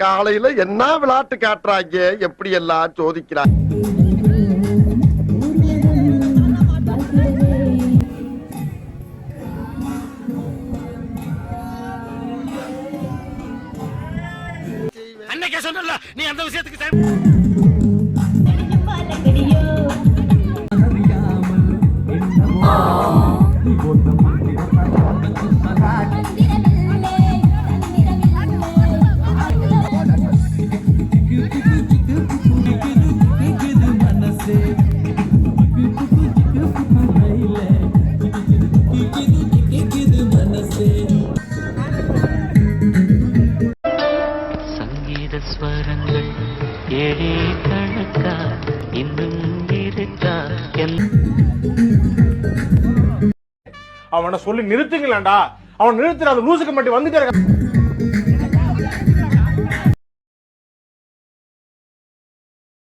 காலையில என்ன விளையாட்டு காட்டுறாங்க, எப்படி எல்லாம் சோதிக்கிறாங்க. அன்னைக்கே சொன்னல நீ அந்த விஷயத்துக்கு ஸ்வரங்கள் ஏழே கணக்கா இன்னும் இருக்கா. அவனை சொல்லி நிறுத்துங்களேன்டா. அவன் நிறுத்துற அந்த லூசுக்கு மட்டும் வந்துட்டே இருக்க.